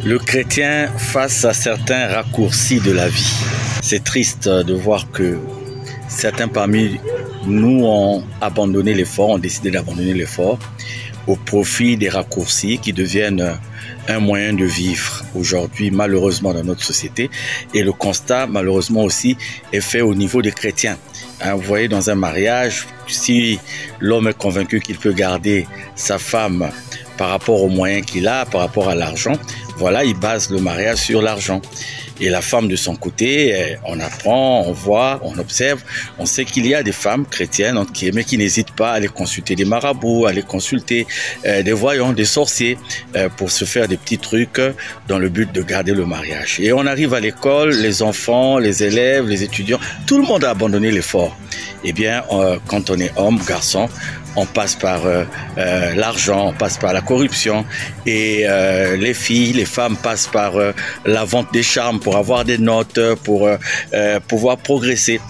Le chrétien face à certains raccourcis de la vie. C'est triste de voir que certains parmi nous ont abandonné l'effort, ont décidé d'abandonner l'effort au profit des raccourcis qui deviennent un moyen de vivre aujourd'hui malheureusement dans notre société. Et le constat malheureusement aussi est fait au niveau des chrétiens. Vous voyez, dans un mariage, si l'homme est convaincu qu'il peut garder sa femme par rapport aux moyens qu'il a, par rapport à l'argent, voilà, il base le mariage sur l'argent. Et la femme de son côté, on apprend, on voit, on observe, on sait qu'il y a des femmes chrétiennes mais qui n'hésitent pas à aller consulter des marabouts, à aller consulter des voyants, des sorciers pour se faire des petits trucs dans le but de garder le mariage. Et on arrive à l'école, les enfants, les élèves, les étudiants, tout le monde a abandonné l'effort. Eh bien, quand on est homme, garçon, on passe par l'argent, on passe par la corruption et les filles, les femmes passent par la vente des charmes pour avoir des notes, pour pouvoir progresser.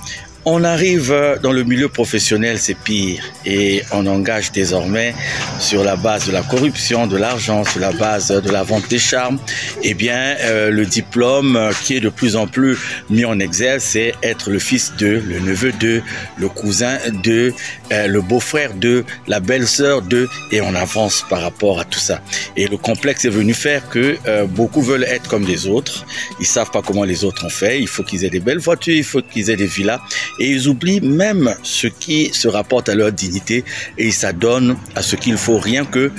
On arrive dans le milieu professionnel, c'est pire, et on engage désormais sur la base de la corruption, de l'argent, sur la base de la vente des charmes. Eh bien, le diplôme qui est de plus en plus mis en exergue, c'est être le fils de, le neveu de, le cousin de, le beau-frère de, la belle-sœur de, et on avance par rapport à tout ça. Et le complexe est venu faire que beaucoup veulent être comme les autres. Ils savent pas comment les autres ont fait. Il faut qu'ils aient des belles voitures, il faut qu'ils aient des villas. Et ils oublient même ce qui se rapporte à leur dignité et ils s'adonnent à ce qu'il faut rien que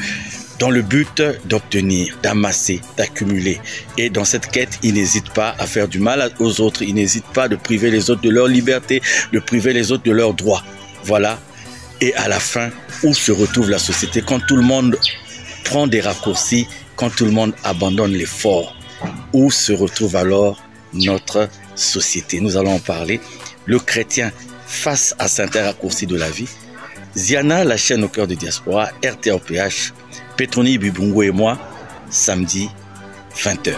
dans le but d'obtenir, d'amasser, d'accumuler. Et dans cette quête, ils n'hésitent pas à faire du mal aux autres, ils n'hésitent pas de priver les autres de leur liberté, de priver les autres de leurs droits. Voilà. Et à la fin, où se retrouve la société quand tout le monde prend des raccourcis, quand tout le monde abandonne l'effort? Où se retrouve alors notre société? Nous allons en parler. Le chrétien face à certains raccourcis de la vie. Ziana, la chaîne au cœur de Diaspora, RTOPH, Petroni Bibungo et moi, samedi 20h.